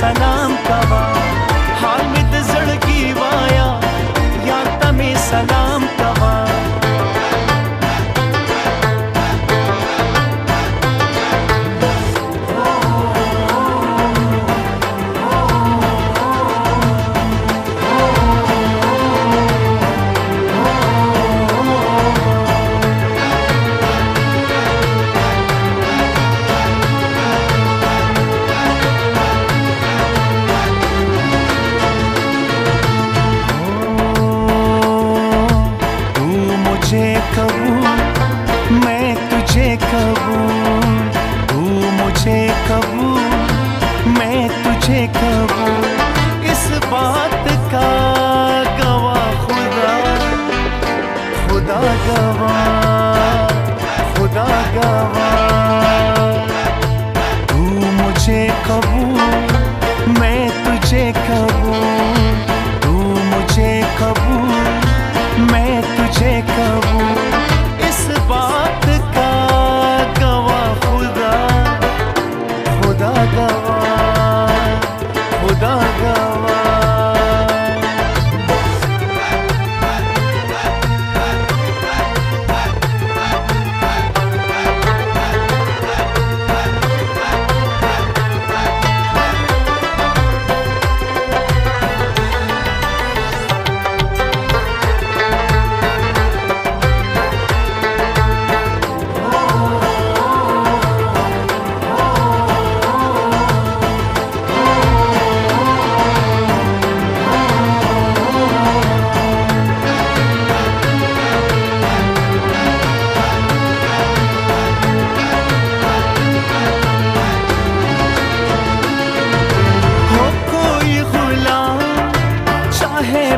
सलाम कवा हामिद जड़गी वाया या तमे सलाम कवा मैं तुझे कबूल, तू मुझे कबूल, मैं तुझे कबूल, इस बात का गवाह खुदा, खुदा गवाह, खुदा गवाह। तू मुझे कबूल, मैं तुझे कबूल, तू मुझे कबूल, मैं तुझे कबूल, इस बात का गवाह खुदा, खुदा गवाह, खुदा गवाह।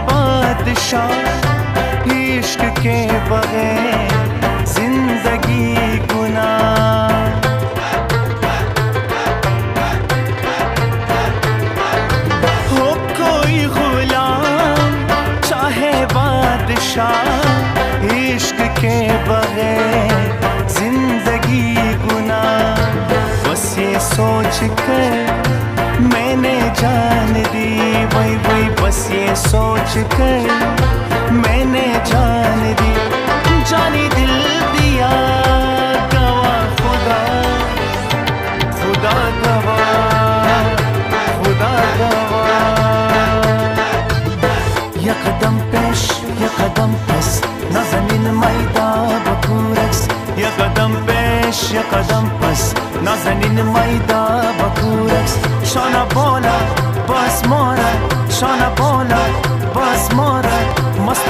बादशाह इश्क के बगैर जिंदगी गुनाह, हो कोई गुलाम चाहे बादशाह इश्क के बगैर जिंदगी गुनाह। बस ये सोच कर मैंने जान दी, वही वही बस ये सोच कर मैंने जान दी, जानी दिल दिया गवाह खुदा, खुदा गवाह, खुदा गवाह। यकदम पेश यकदम पस नाज़नीन मैदा बकूरक्स, यकदम पेश यकदम पस नाज़नीन मैदा बकूरक्स। शाना बोला बस मोरा, शाना बोला बस मोरा, मस्त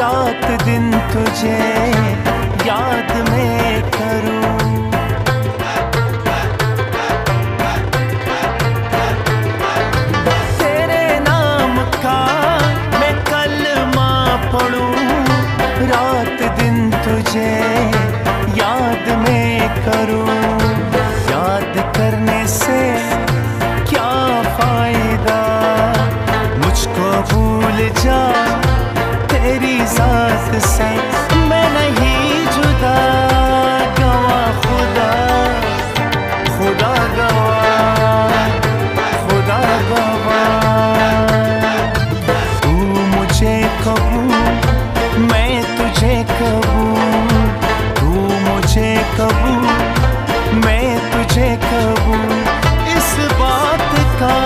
रात दिन तुझे याद में करूं, तेरे नाम का मैं कलमा पढ़ूं, रात दिन तुझे याद में करूं। याद करने से क्या फायदा, मुझको भूल जा तेरी ज़ात से, मैं नहीं जुदा गवाह खुदा, खुदा गवाह, खुदा गवाह। तू मुझे कबूल, मैं तुझे कबूल, तू मुझे कबूल, मैं तुझे कबूल, इस बात का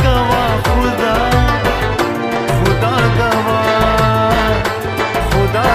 गवाह खुदा, खुदा गवाह, खुदा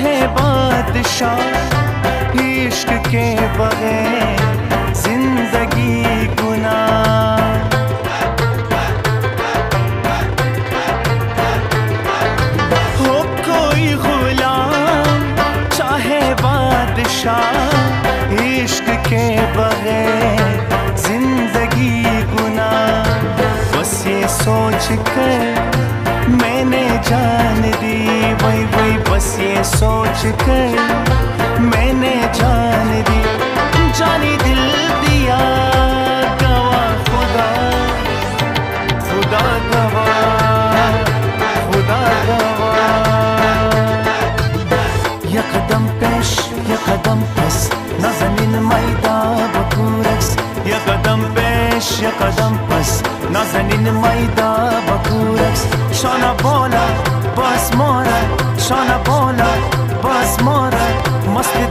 चाहे बादशाह इश्क के बगैर जिंदगी गुनाह। हो कोई गुलाम चाहे बादशाह इश्क के बगैर जिंदगी गुनाह। बस ये सोच कर मैंने जान दी, वही वही बस ये सोच कर मैंने जान दी। जानी दिल दिया गवा खुदा, खुदा गवा, खुदा गवा। यकदम पेश यकदम पस नाज़नीन मैदा बकूरक्स। यकदम पेश यकदम पस नाज़नीन मैदा बकूरक्स। शाना बोला बस मोरा, शाना बोला बस मोरा, मस्त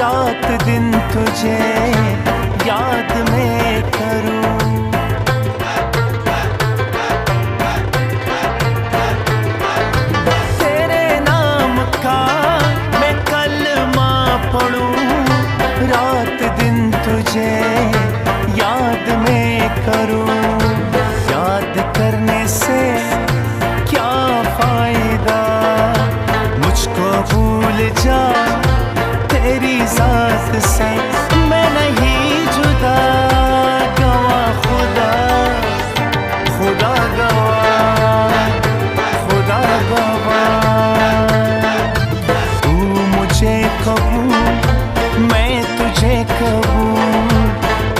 रात दिन तुझे याद में करूं। तेरे नाम का मैं कलमा पढ़ूं। रात दिन तुझे याद में करूं। याद करने से क्या फायदा, मुझको भूल जा तेरी ज़ात से मैं नहीं जुदा। गवा खुदा, खुदा गवा, खुदा गवा। तू मुझे कबूल, मैं तुझे कबूल।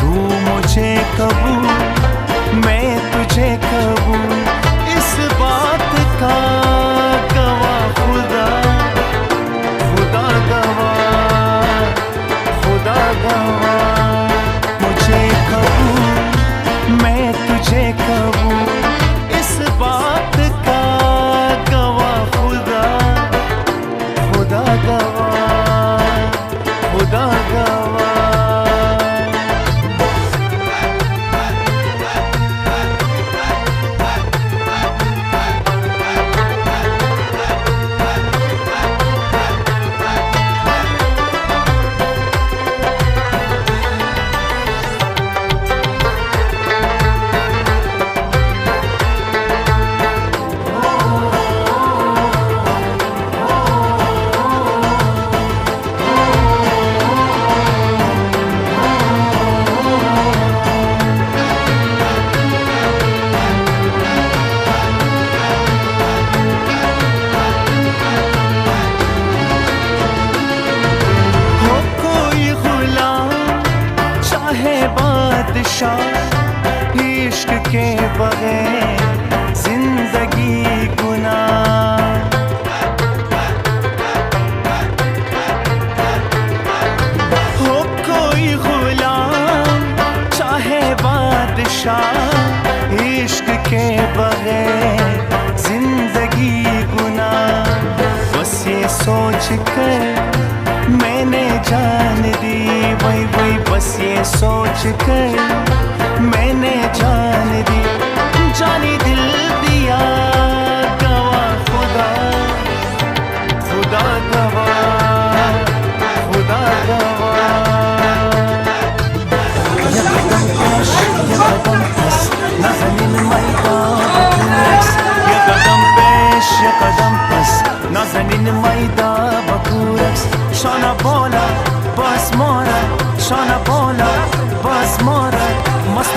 तू मुझे कबूल, मैं तुझे कबूल। इस बात का गवा खुदा, खुदा गवा, खुदा गवा। मुझे कबूल, मैं तुझे कबूल। इस बात का गवा खुदा, खुदा गवा, खुदा गवा। इश्क के बगैर जिंदगी गुनाह। हो कोई गुलाम चाहे बादशाह इश्क के बगैर जिंदगी गुनाह। बस ये सोच कर मैंने जान दी, वही वही बस ये सोच कर मैंने जान दी। जानी दिल दिया गवा खुदा, खुदा गवा, खुदा गवा। यकदम पेश यकदम पस नाज़नीन मैदा बकूरक्स। यकदम पेश यकदम पस नाज़नीन मैदा बकूरक्स। शाना बोला बस मोरा, शाना बोला बस मोरा, मस्त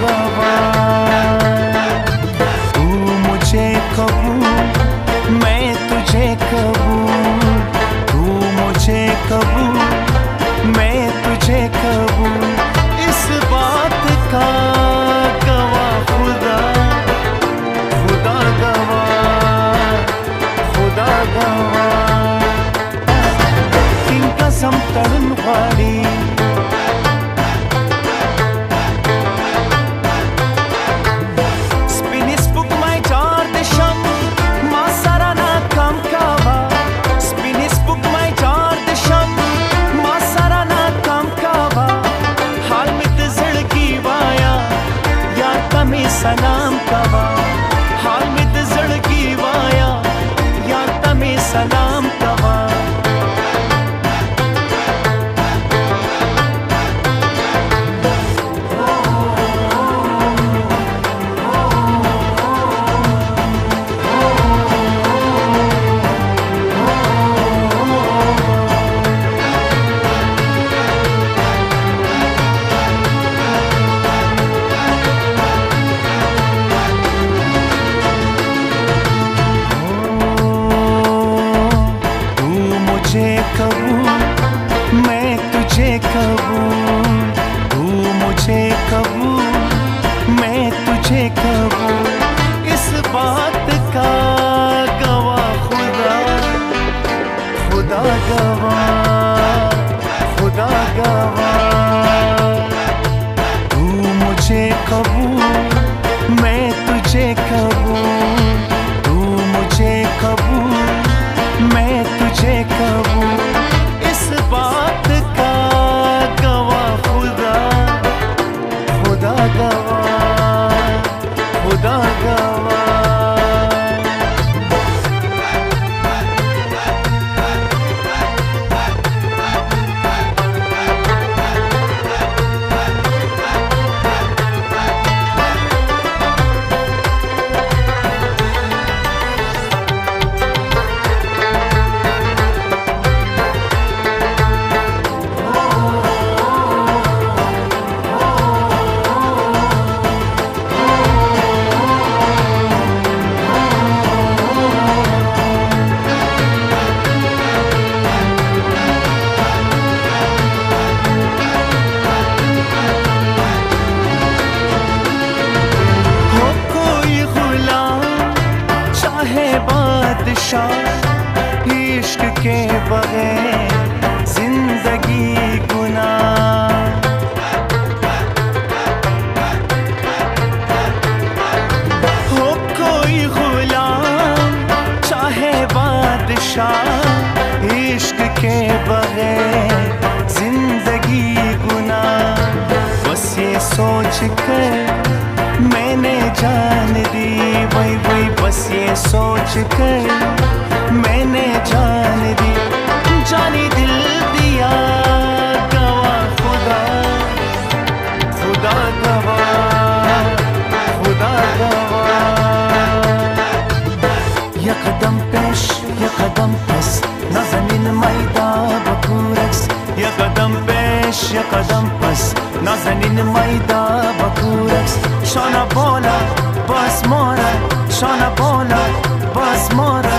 गवा तू मुझे कबूल मैं तुझे कबूल तू मुझे कबूल मैं तुझे कबूल इस बात का गवाह खुदा खुदा गवाह खुदा गवाह किन कसम तड़न वाली सलाम कवा हाल में तजड़की वाया या तमे सलाम कवा कबूल मैं तुझे कबूल तू मुझे कबूल मैं तुझे कबूल इस बात का गवाह खुदा खुदा गवाह खुदा गवाह तू मुझे कबूल मैं तुझे कबूल तू मुझे कबूल मैं तुझे कबूल इस बात का गवाह खुदा खुदा गवाह खुदा गवाह इश्क के बगैर जिंदगी गुनाह हो कोई गुलाम चाहे बादशाह इश्क के बगैर जिंदगी गुनाह बस ये सोच कर मैंने जान दी वही वही बस ये सोच कर मैंने जान दी जानी दिल दिया गवाह खुदा खुदा गवाह खुदा गवाह यकदम पेश यकदम पस नाज़नीन मैदा बकूरक्स यकदम पेश यकदम पस नाज़नीन मैदा बकूरक्स शाना बोला बस मोरा शाना बोला बस मोरा